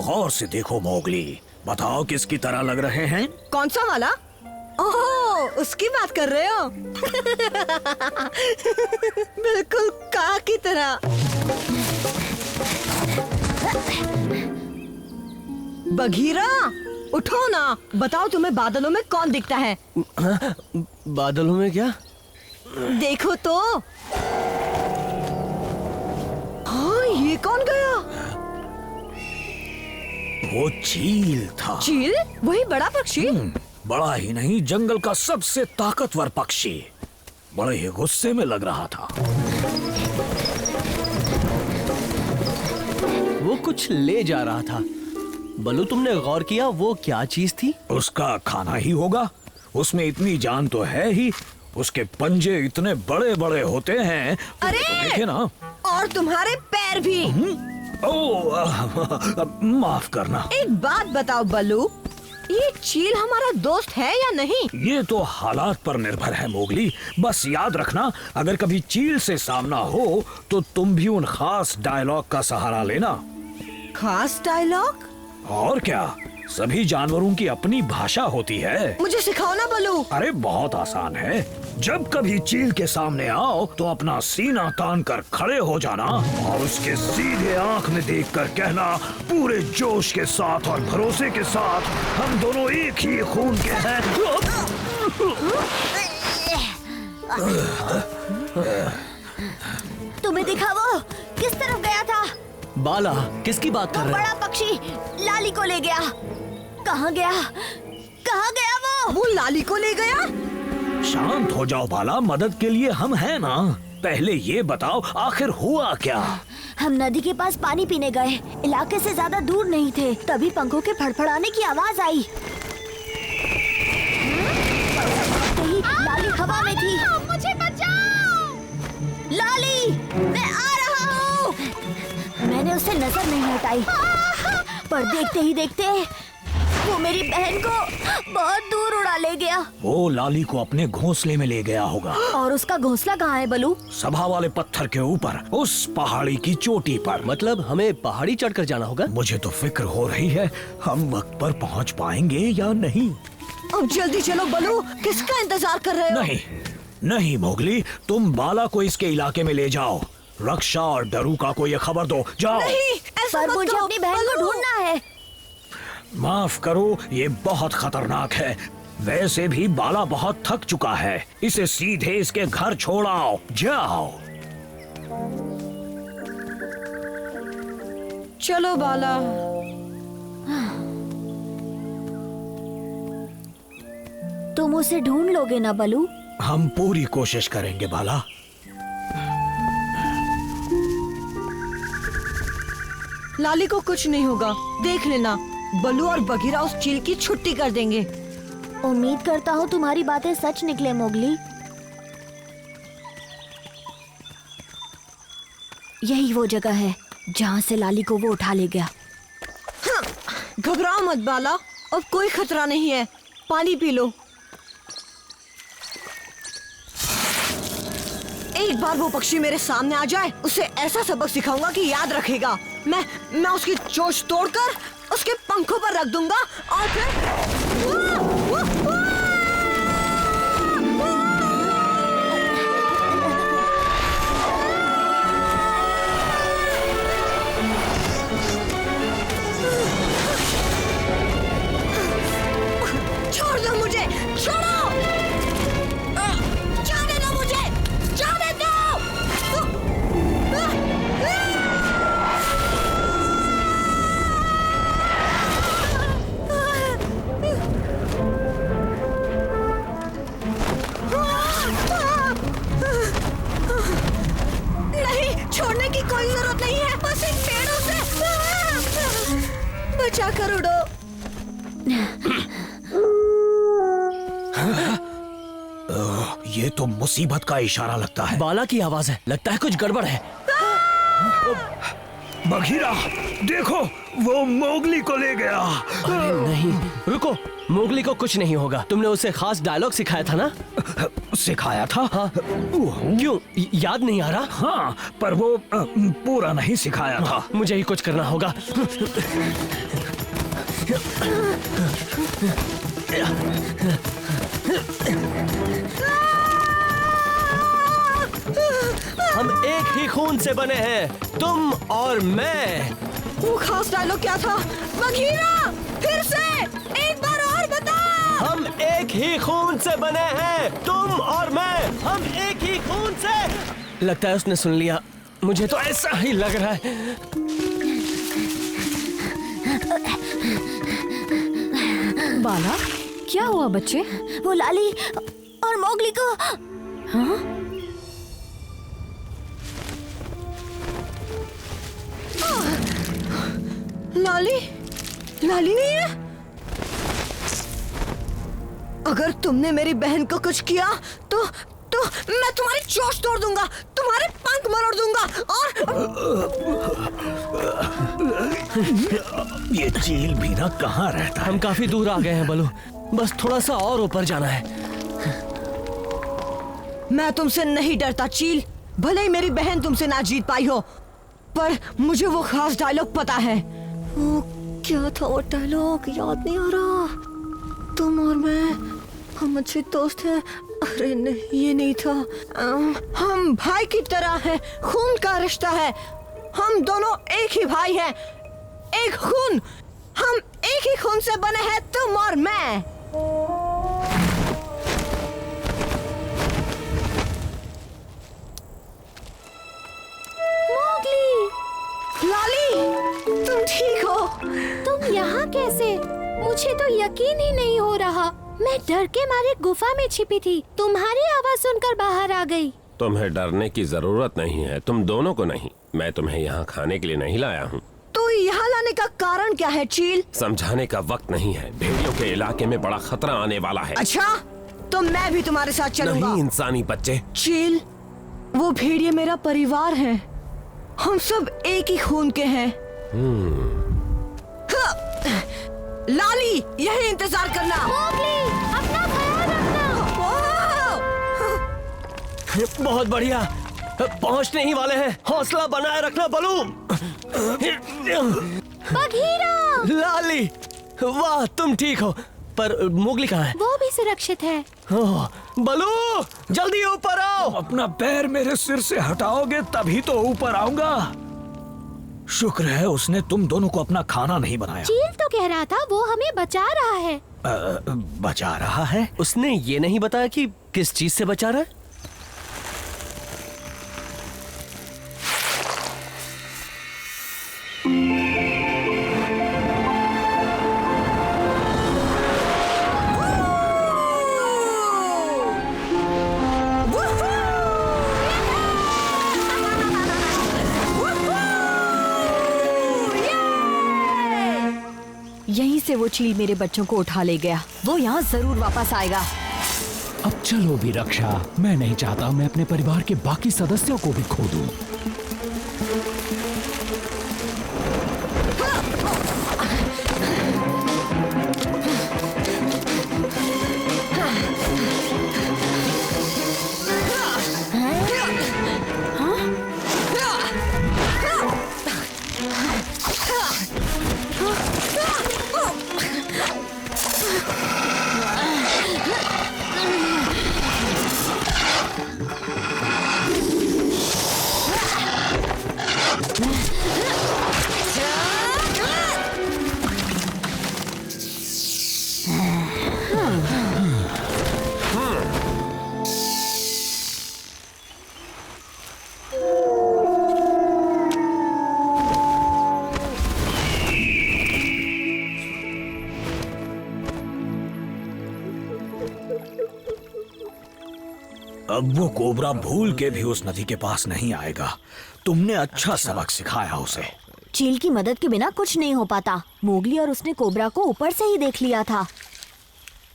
गौर से देखो मोगली, बताओ किसकी तरह लग रहे हैं? कौन सा वाला? ओह, उसकी बात कर रहे हो? बिल्कुल काग की तरह। बघीरा, उठो ना, बताओ तुम्हें बादलों में कौन दिखता है? बादलों में क्या? देखो तो। हाँ, ये कौन गया? वो चील था। चील? वही बड़ा पक्षी? बड़ा ही नहीं, जंगल का सबसे ताकतवर पक्षी। बड़े ही गुस्से में लग रहा था। वो कुछ ले जा रहा था। बलू, तुमने गौर किया वो क्या चीज थी? उसका खाना ही होगा। उसमें इतनी जान तो है ही। उसके पंजे इतने बड़े बड़े होते हैं। अरे! तो देखे ना। और तुम्हारे पैर भी। माफ करना। एक बात बताओ बलू, ये चील हमारा दोस्त है या नहीं? ये तो हालात पर निर्भर है मोगली। बस याद रखना, अगर कभी चील से सामना हो तो तुम भी उन खास डायलॉग का सहारा लेना। खास डायलॉग? और क्या, सभी जानवरों की अपनी भाषा होती है। मुझे सिखाओ ना बलू। अरे बहुत आसान है। जब कभी चील के सामने आओ तो अपना सीना तान कर खड़े हो जाना और उसके सीधे आंख में देखकर कहना, पूरे जोश के साथ और भरोसे के साथ, हम दोनों एक ही खून के हैं। तुम्हें दिखा वो किस तरफ गया था? बाला, किसकी बात कर वो रहे बड़ा पक्षी लाली को ले गया। कहाँ गया? कहाँ गया वो? वो लाली को ले गया? शांत हो जाओ बाला, मदद के लिए हम हैं ना। पहले ये बताओ आखिर हुआ क्या? हम नदी के पास पानी पीने गए, इलाके से ज्यादा दूर नहीं थे, तभी पंखों के फड़फड़ाने की आवाज आई। लाली हवा में थी। मुझे बचाओ! लाली, मैं आ रहा हूँ। मैंने उससे नजर नहीं हटाई, पर देखते ही देखते वो मेरी बहन को बहुत दूर उड़ा ले गया। वो लाली को अपने घोंसले में ले गया होगा। और उसका घोंसला कहाँ है बलू? सभा वाले पत्थर के ऊपर, उस पहाड़ी की चोटी पर। मतलब हमें पहाड़ी चढ़कर जाना होगा? मुझे तो फिक्र हो रही है, हम वक्त पर पहुंच पाएंगे या नहीं। अब जल्दी चलो बलू, किसका इंतजार कर रहे हो? नहीं नहीं मोगली, तुम बाला को इसके इलाके में ले जाओ। रक्षा और डरूका को ये खबर दो, जाओ। नहीं, ऐसा पर मत मुझे करो, अपनी बहन को बलू। ढूंढना है। माफ करो, ये बहुत खतरनाक है। वैसे भी बाला बहुत थक चुका है। इसे सीधे इसके घर छोड़ आओ, जाओ। चलो बाला। तुम उसे ढूंढ लोगे ना बलू? हम पूरी कोशिश करेंगे बाला। लाली को कुछ नहीं होगा, देख लेना। बलू और बघीरा उस चील की छुट्टी कर देंगे। उम्मीद करता हूँ तुम्हारी बातें सच निकले मोगली। यही वो जगह है जहाँ से लाली को वो उठा ले गया। घबराओ मत बाला, अब कोई खतरा नहीं है। पानी पी लो। एक बार वो पक्षी मेरे सामने आ जाए, उसे ऐसा सबक सिखाऊंगा कि याद रखेगा। मैं उसकी चोंच तोड़कर उसके पंखों पर रख दूंगा और फिर छोड़ दो मुझे, छोड़ो! जाने दो मुझे, जाने दो! नहीं, छोड़ने की कोई जरूरत नहीं है। बस इन पेड़ों से बचा कर उड़ो। ये तो मुसीबत का इशारा लगता है। बाला की आवाज है, लगता है कुछ गड़बड़ है। बघीरा, देखो वो मोगली को ले गया। अरे नहीं, रुको, मोगली को कुछ नहीं होगा। तुमने उसे खास डायलॉग सिखाया था ना? सिखाया था? हाँ। क्यों, याद नहीं आ रहा? हाँ, पर वो पूरा नहीं सिखाया था। मुझे ही कुछ करना होगा। हम एक ही खून से बने हैं, तुम और मैं। वो खास डायलॉग क्या था? बघीरा, फिर से एक बार और बता। हम एक ही खून से बने हैं, तुम और मैं, हम एक ही खून से। लगता है उसने सुन लिया, मुझे तो ऐसा ही लग रहा है। बाला, क्या हुआ बच्चे? वो लाली और मोगली को। हाँ? लाली, लाली नहीं है। अगर तुमने मेरी बहन को कुछ किया तो मैं तुम्हारी चोंच तोड़ दूंगा, तुम्हारे पंख मरोड़ दूंगा और ये चील भी ना कहाँ रहता है? हम काफी दूर आ गए हैं बलू, बस थोड़ा सा और ऊपर जाना है। मैं तुमसे नहीं डरता चील, भले ही मेरी बहन तुमसे ना जीत पाई हो, पर मुझे वो खास डायलॉग पता है। वो क्या था वो डायलॉग, याद नहीं आ रहा। तुम और मैं, हम अच्छे दोस्त हैं। अरे नहीं, ये नहीं था। हम भाई की तरह हैं, खून का रिश्ता है। हम दोनों एक ही भाई हैं, एक खून। हम एक ही खून से बने हैं, तुम और मैं। मोगली, लाली, तुम ठीक हो? तुम यहाँ कैसे? मुझे तो यकीन ही नहीं हो रहा। मैं डर के मारे गुफा में छिपी थी, तुम्हारी आवाज सुनकर बाहर आ गई। तुम्हें डरने की जरूरत नहीं है, तुम दोनों को नहीं। मैं तुम्हें यहाँ खाने के लिए नहीं लाया हूँ। तो यहाँ लाने का कारण क्या है चील? समझाने का वक्त नहीं है, भेड़ियों के इलाके में बड़ा खतरा आने वाला है। अच्छा, तो मैं भी तुम्हारे साथ चलूंगा। नहीं इंसानी बच्चे। चील, वो भेड़िए मेरा परिवार है, हम सब एक ही खून के हैं। हाँ, लाली, यही इंतजार करना। मोगली, अपना ख्याल रखना। बहुत बढ़िया, पहुंचने ही वाले हैं। हौसला बनाए रखना बलू। बघीरा, लाली, वाह तुम ठीक हो, पर मोगली कहाँ है? वो भी सुरक्षित है। ओह, बलू, जल्दी ऊपर आओ। अपना पैर मेरे सिर से हटाओगे तभी तो ऊपर आऊंगा। शुक्र है उसने तुम दोनों को अपना खाना नहीं बनाया। चील तो कह रहा था वो हमें बचा रहा है। बचा रहा है? उसने ये नहीं बताया कि किस चीज से बचा रहा है। यहीं से वो चील मेरे बच्चों को उठा ले गया। वो यहाँ जरूर वापस आएगा। अब चलो भी रक्षा, मैं नहीं चाहता मैं अपने परिवार के बाकी सदस्यों को भी खो दूं। अब वो कोबरा भूल के भी उस नदी के पास नहीं आएगा। तुमने अच्छा सबक सिखाया उसे। चील की मदद के बिना कुछ नहीं हो पाता। मोगली और उसने कोबरा को ऊपर से ही देख लिया था,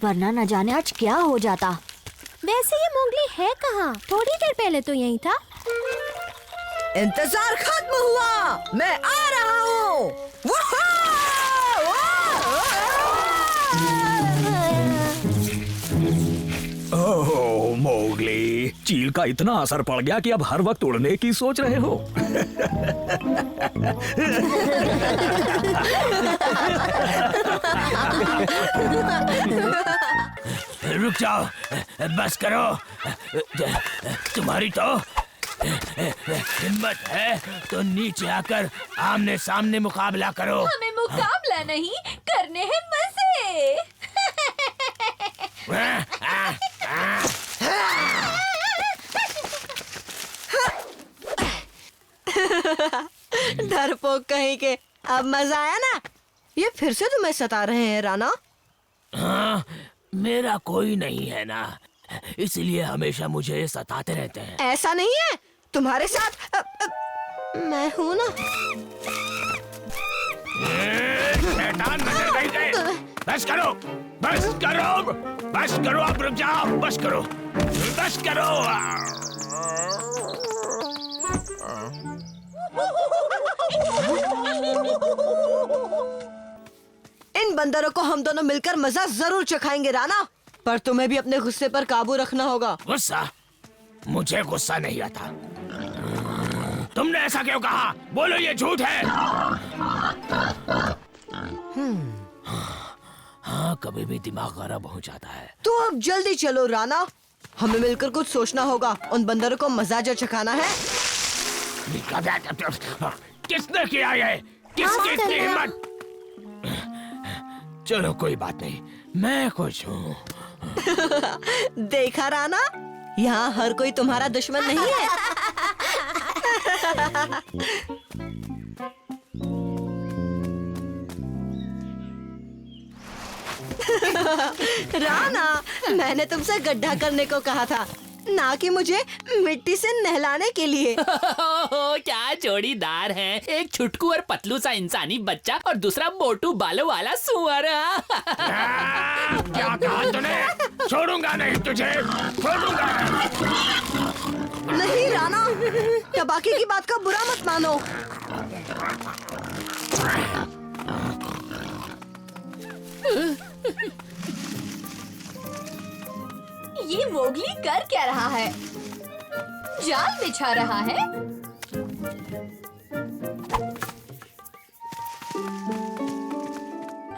वरना न जाने आज क्या हो जाता। वैसे ये मोगली है कहाँ? थोड़ी देर पहले तो यहीं था। इंतजार खत्म हुआ, मैं आ रहा हूँ। ओह मोगली, चील का इतना असर पड़ गया कि अब हर वक्त उड़ने की सोच रहे हो। रुक जाओ, बस करो। तुम्हारी तो हिम्मत है तो नीचे आकर आमने सामने मुकाबला करो। हमें मुकाबला नहीं करने हैं मजे। डरपोक कहीं के, अब मजा आया ना? ये फिर से तुम्हें सता रहे हैं राणा? हाँ, मेरा कोई नहीं है ना, इसलिए हमेशा मुझे सताते रहते हैं। ऐसा नहीं है, तुम्हारे साथ मैं हूँ ना। शैतान नजर नहीं गए। बस करो, बस करो, बस करो, आप रुक जाओ, बस करो, बस करो। इन बंदरों को हम दोनों मिलकर मजा जरूर चखाएंगे राणा, पर तुम्हें भी अपने गुस्से पर काबू रखना होगा। गुस्सा? मुझे गुस्सा नहीं आता। तुमने ऐसा क्यों कहा? बोलो ये झूठ है। हाँ, कभी भी दिमाग गरम हो जाता है। तो अब जल्दी चलो राणा, हमें मिलकर कुछ सोचना होगा। उन बंदरों को मजा जो चखाना है। किसने किया ये? किसकी इतनी हिम्मत? चलो कोई बात नहीं, मैं खुश हूँ। देखा राणा, यहाँ हर कोई तुम्हारा दुश्मन नहीं है। राणा, मैंने तुमसे गड्ढा करने को कहा था, ना कि मुझे मिट्टी से नहलाने के लिए। क्या जोड़ीदार हैं, एक छुटकू और पतलू सा इंसानी बच्चा और दूसरा मोटू बालों वाला सुअर। क्या कहा तूने? छोड़ूंगा नहीं तुझे, छोड़ूंगा नहीं राणा, टबाकी की बात का बुरा मत मानो। ये मोगली कर क्या रहा है? जाल बिछा रहा है?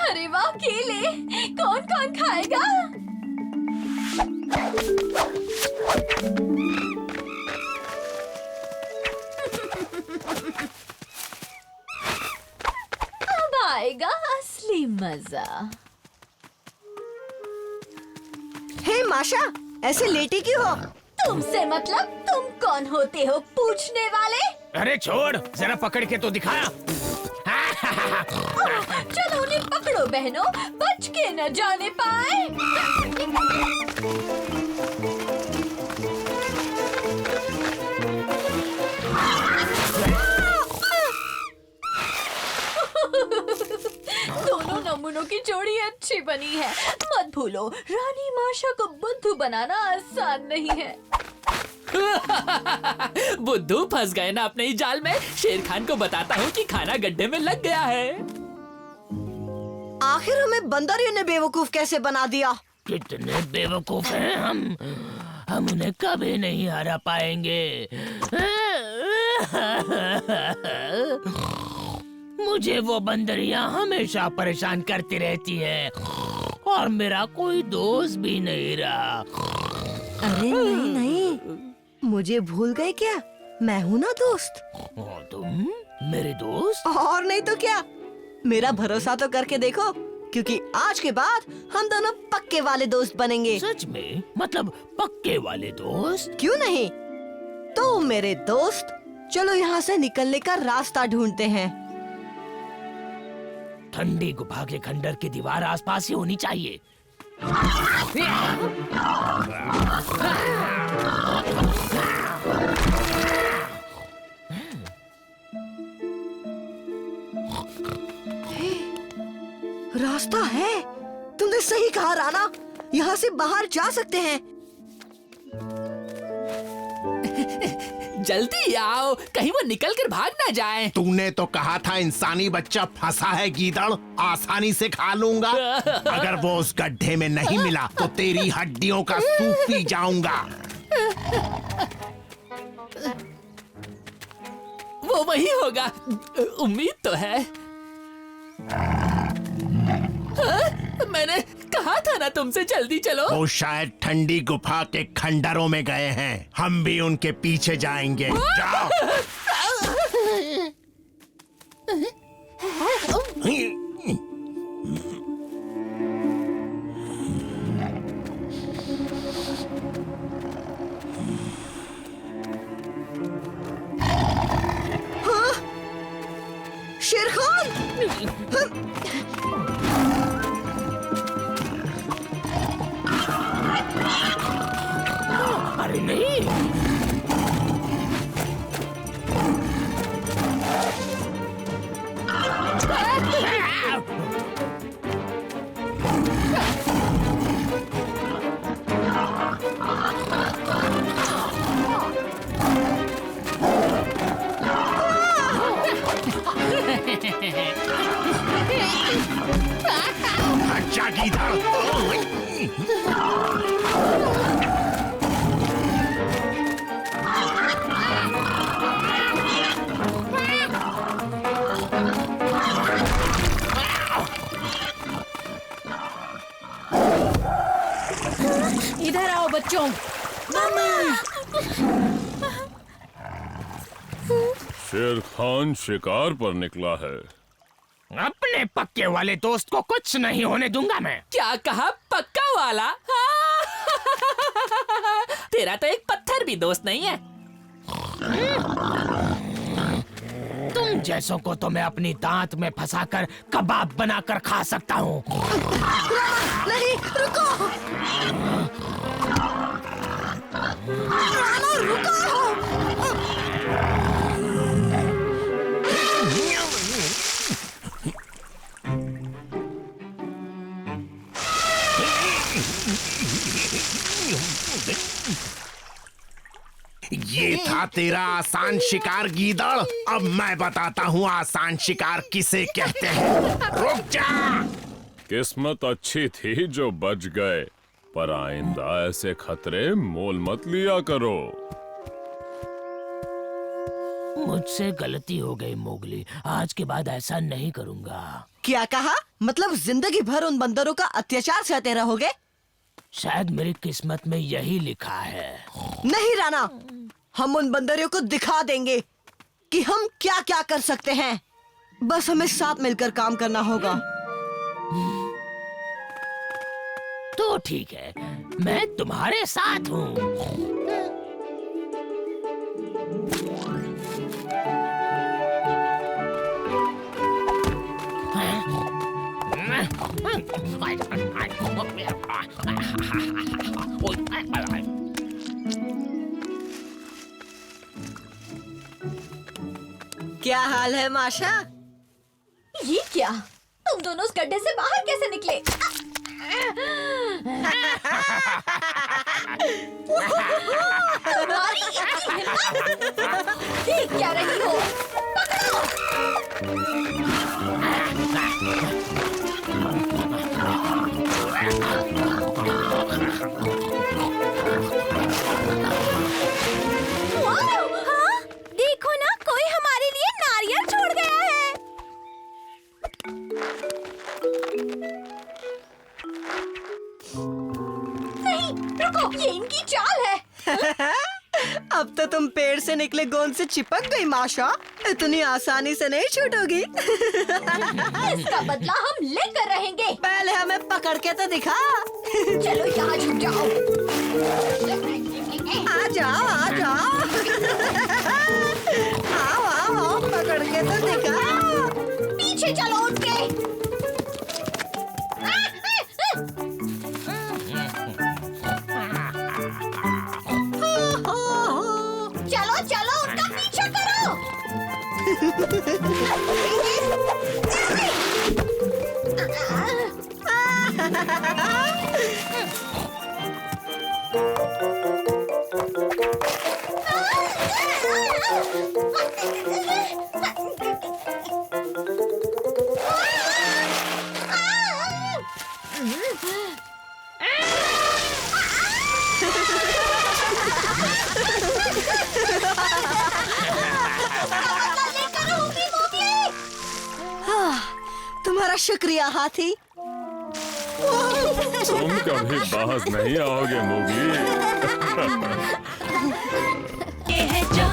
अरे वाह, केले कौन कौन खाएगा? अब आएगा असली मजा। हे माशा, ऐसे लेटी क्यों हो? तुमसे मतलब? तुम कौन होते हो पूछने वाले? अरे छोड़, जरा पकड़ के तो दिखाया। चलो उन्हें पकड़ो बहनों, बच के न जाने पाए। दोनों नमूनों की जोड़ी अच्छी बनी है। मत भूलो, रानी माशा को बुद्धू बनाना आसान नहीं है। बुद्धू फंस गए ना अपने ही जाल में। शेर खान को बताता हूँ कि खाना गड्ढे में लग गया है। आखिर हमें बंदरियों ने बेवकूफ कैसे बना दिया? कितने बेवकूफ हैं हम उन्हें कभी नहीं हरा पाएंगे। मुझे वो बंदरियां हमेशा परेशान करती रहती हैं और मेरा कोई दोस्त भी नहीं रहा। अरे नहीं नहीं, मुझे भूल गए क्या? मैं हूँ ना दोस्त। तुम मेरे दोस्त? और नहीं तो क्या, मेरा भरोसा तो करके देखो, क्योंकि आज के बाद हम दोनों पक्के वाले दोस्त बनेंगे। सच में? मतलब पक्के वाले दोस्त? क्यों नहीं? तो मेरे दोस्त, चलो यहाँ से निकलने का रास्ता ढूंढते हैं। ठंडी गुफा के खंडर की दीवार आसपास ही होनी चाहिए। रास्ता है, तुमने सही कहा राणा, यहाँ से बाहर जा सकते हैं। जल्दी आओ, कहीं वो निकल कर भाग ना जाए। तूने तो कहा था इंसानी बच्चा फंसा है गीदड़, आसानी से खा लूंगा। अगर वो उस गड्ढे में नहीं मिला तो तेरी हड्डियों का सूप पी जाऊंगा। वो वही होगा, उम्मीद तो है। मैंने कहा था ना तुमसे, जल्दी चलो। वो शायद ठंडी गुफा के खंडरों में गए हैं, हम भी उनके पीछे जाएंगे। जाओ। शेर खान! अरे नहीं, अच्छा गीदड़। इधर आओ बच्चों। शेर खान शिकार पर निकला है। अपने पक्के वाले दोस्त को कुछ नहीं होने दूंगा मैं। क्या कहा, पक्का वाला? तेरा तो एक पत्थर भी दोस्त नहीं है। तुम जैसों को तो मैं अपनी दांत में फंसाकर कबाब बनाकर खा सकता हूँ। नहीं, रुको। राणा, रुको। ये था तेरा आसान शिकार गीदड़। अब मैं बताता हूँ आसान शिकार किसे कहते हैं। रुक जा। किस्मत अच्छी थी जो बच गए, पर आइंदा ऐसे खतरे मोल मत लिया करो। मुझसे गलती हो गई मोगली, आज के बाद ऐसा नहीं करूँगा। क्या कहा? मतलब जिंदगी भर उन बंदरों का अत्याचार सहते रहोगे? शायद मेरी किस्मत में यही लिखा है। नहीं राणा, हम उन बंदरों को दिखा देंगे कि हम क्या क्या कर सकते हैं। बस हमें साथ मिलकर काम करना होगा। तो ठीक है, मैं तुम्हारे साथ हूँ। क्या हाल है माशा? ये क्या? तुम दोनों उस गड्ढे से बाहर कैसे निकले? तुम्हारी इतनी हिम्मत! देख क्या रही हो? वाओ! हाँ? देखो ना, कोई हमारे लिए नारियल छोड़ गया है। नहीं, रुको, ये इनकी चाल है। अब तो तुम पेड़ से निकले गोंद से चिपक गई माशा। इतनी आसानी से नहीं छूटोगी। इसका बदला हम लेकर रहेंगे। पहले हमें पकड़ के तो दिखा। चलो यहाँ छुप जाओ। आ जाओ, आ जाओ। आओ, आओ, आओ, पकड़ के तो दिखा। पीछे चलो उठ के। चलो चलो, उनका पीछा करो। तुम्हारा शुक्रिया हाथी। तुम कभी बाज नहीं आओगे मोगली। ये है जो